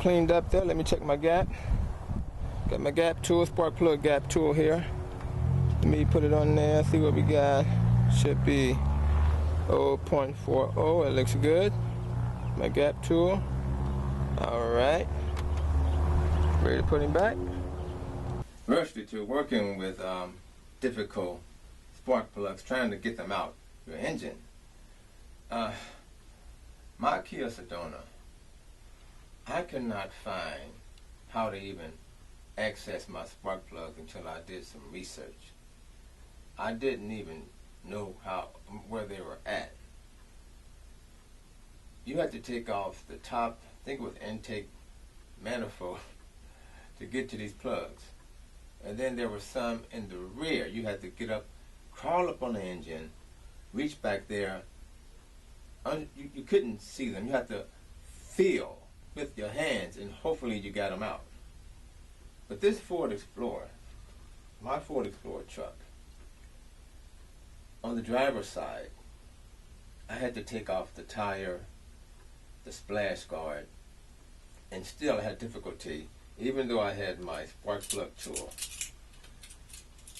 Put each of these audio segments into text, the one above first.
cleaned up there. Let me check my gap. Got my gap tool, spark plug gap tool here. Let me put it on there, see what we got. Should be 0.40. It looks good. My gap tool. Alright. Ready to put him back. Versatile to working with difficult spark plugs, trying to get them out your engine. My Kia Sedona, I could not find how to even access my spark plug until I did some research. I didn't even know where they were at. You had to take off the top, I think it was intake manifold, to get to these plugs. And then there were some in the rear. You had to get up, crawl up on the engine, reach back there. You couldn't see them. You had to feel with your hands, and hopefully you got them out. But this Ford Explorer, my Ford Explorer truck, on the driver's side, I had to take off the tire, the splash guard, and still I had difficulty, even though I had my spark plug tool.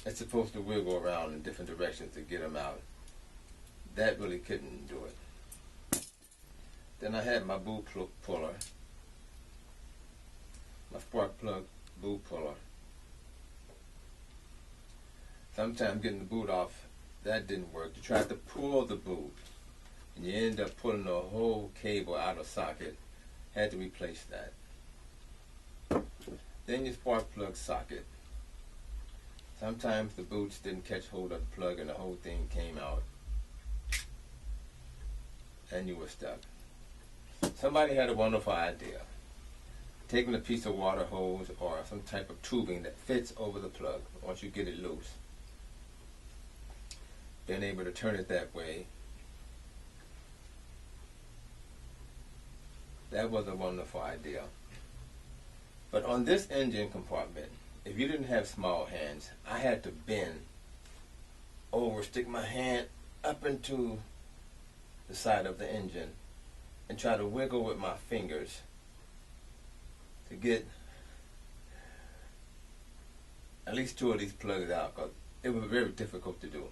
It's supposed to wiggle around in different directions to get them out. That really couldn't do it. Then I had my boot puller, my spark plug boot puller. Sometimes getting the boot off, that didn't work. You tried to pull the boot, and you end up pulling the whole cable out of socket. Had to replace that. Then your spark plug socket. Sometimes the boots didn't catch hold of the plug and the whole thing came out, and you were stuck. Somebody had a wonderful idea. Taking a piece of water hose or some type of tubing that fits over the plug once you get it loose. Being able to turn it that way. That was a wonderful idea. But on this engine compartment, if you didn't have small hands, I had to bend over, stick my hand up into the side of the engine and try to wiggle with my fingers to get at least two of these plugs out, because it was very difficult to do.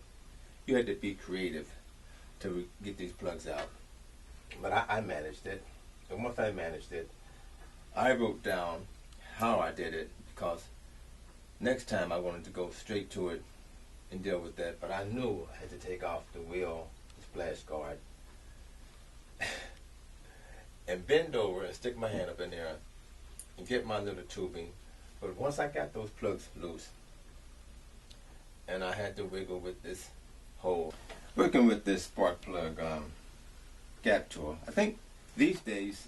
You had to be creative to get these plugs out. But I managed it. And once I managed it, I wrote down how I did it, because next time I wanted to go straight to it and deal with that. But I knew I had to take off the wheel, the splash guard, and bend over and stick my hand up in there and get my little tubing. But once I got those plugs loose, and I had to wiggle with this hole, working with this spark plug gap tool. I think these days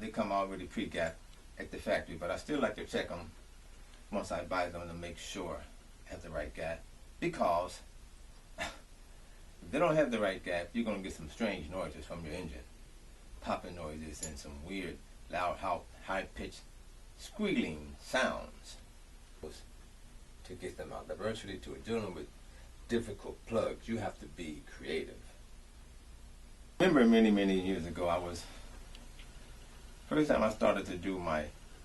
they come already pre-gapped at the factory, but I still like to check them once I buy them to make sure I have the right gap, because if they don't have the right gap, you're going to get some strange noises from your engine. Popping noises and some weird, loud, high-pitched, squealing sounds to get them out. But virtually to dealing with difficult plugs, you have to be creative. I remember many years ago, first time I started to do my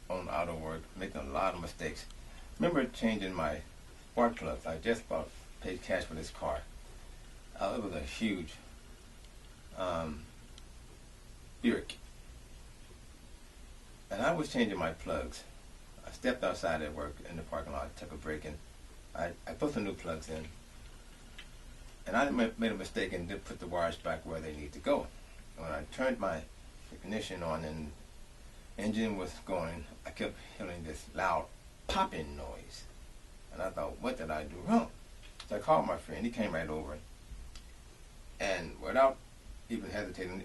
own auto work, making a lot of mistakes. I remember changing my spark plugs. I just paid cash for this car. It was a huge Buick. And I was changing my plugs. I stepped outside at work in the parking lot, took a break, and I put some new plugs in. And I made a mistake and didn't put the wires back where they need to go. When I turned my ignition on and engine was going, I kept hearing this loud popping noise. And I thought, what did I do wrong? So I called my friend. He came right over. And without even hesitating,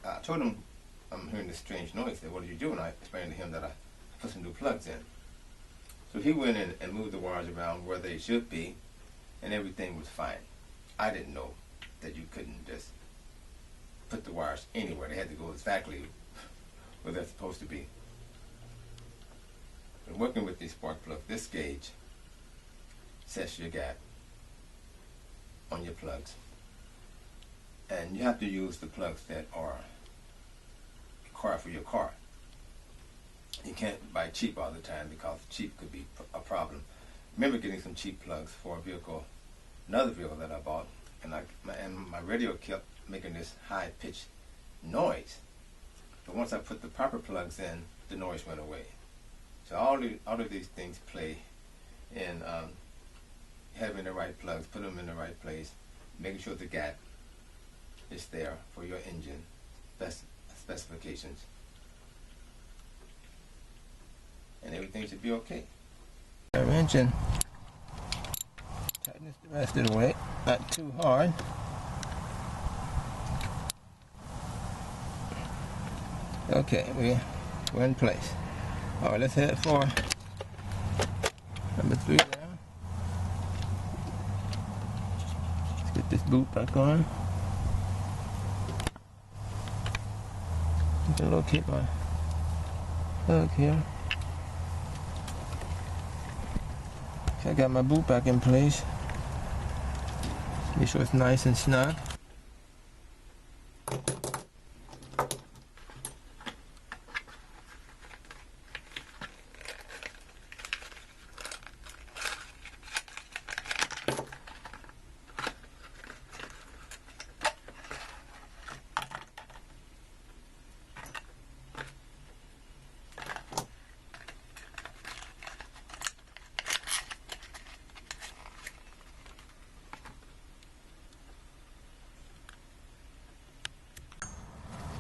I told him I'm hearing this strange noise. He said, what did you do? And I explained to him that I put some new plugs in. So he went in and moved the wires around where they should be, and everything was fine. I didn't know that you couldn't just put the wires anywhere. They had to go exactly where they're supposed to be. When working with these spark plugs, this gauge sets your gap on your plugs. And you have to use the plugs that are required for your car. You can't buy cheap all the time because cheap could be a problem. Remember getting some cheap plugs for a vehicle, another vehicle that I bought, and my radio kept making this high-pitched noise. But once I put the proper plugs in, the noise went away. So all of these things play in having the right plugs, put them in the right place, making sure the gap is there for your engine specifications, and everything should be okay. Our engine, tighten this the rest of the way, not too hard. Okay, we're in place. All right, let's head for number 3 now. Let's get this boot back on. You can locate my plug here. I got my boot back in place. Make sure it's nice and snug.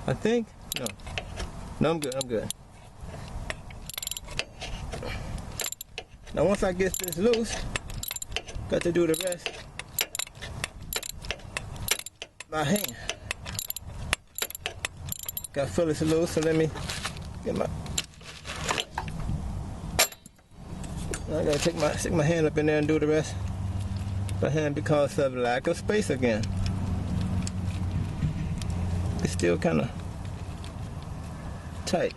I think, no, I'm good. Now once I get this loose, got to do the rest by hand. Got to feel this loose, so let me get my, I gotta stick my hand up in there and do the rest by hand because of lack of space again. It's still kind of tight.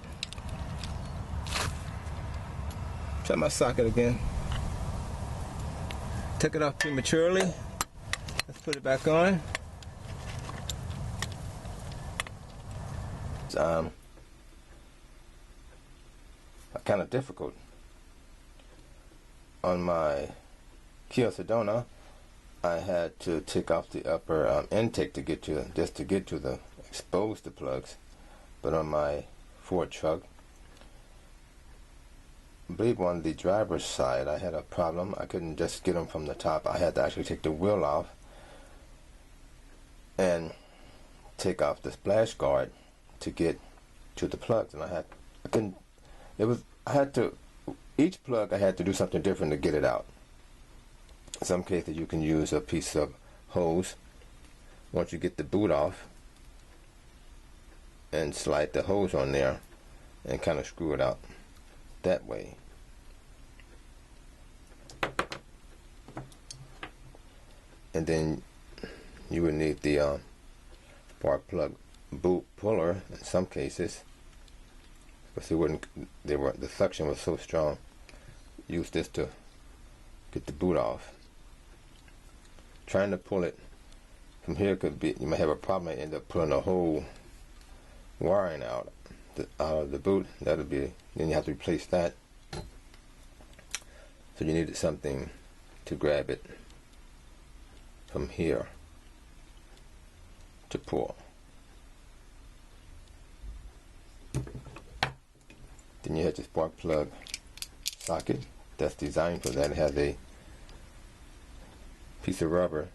Try my socket again. Took it off prematurely. Let's put it back on. It's kind of difficult. On my Kia Sedona, I had to take off the upper intake to get to the expose the plugs. But on my Ford truck, I believe on the driver's side, I had a problem. I couldn't just get them from the top. I had to actually take the wheel off and take off the splash guard to get to the plugs. And each plug I had to do something different to get it out. In some cases you can use a piece of hose once you get the boot off and slide the hose on there and kind of screw it out that way. And then you would need the spark plug boot puller in some cases, because the suction was so strong. Use this to get the boot off. Trying to pull it from here you might have a problem and end up pulling the whole wiring out of the boot. Then you have to replace that. So you needed something to grab it from here to pull. Then you have the spark plug socket that's designed for that. It has a piece of rubber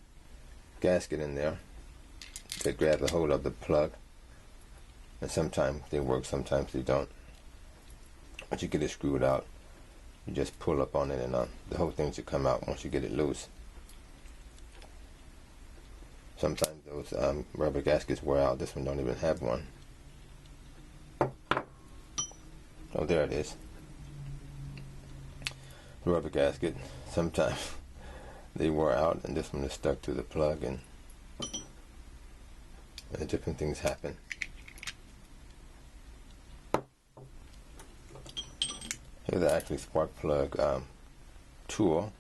gasket in there that grabs a hold of the plug, and sometimes they work, sometimes they don't. Once you get it screwed out, you just pull up on it and the whole thing should come out once you get it loose. Sometimes those rubber gaskets wear out. This one don't even have one. Oh, there it is. The rubber gasket, sometimes they wore out, and this one is stuck to the plug, and different things happen. Here's the actually spark plug tool.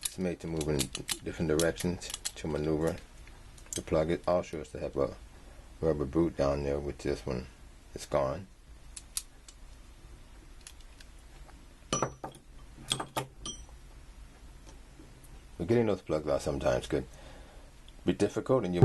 It's made to move in different directions to maneuver to plug it. Also, it's to have a rubber boot down there, which this one It's gone. But getting those plugs out sometimes could be difficult, and you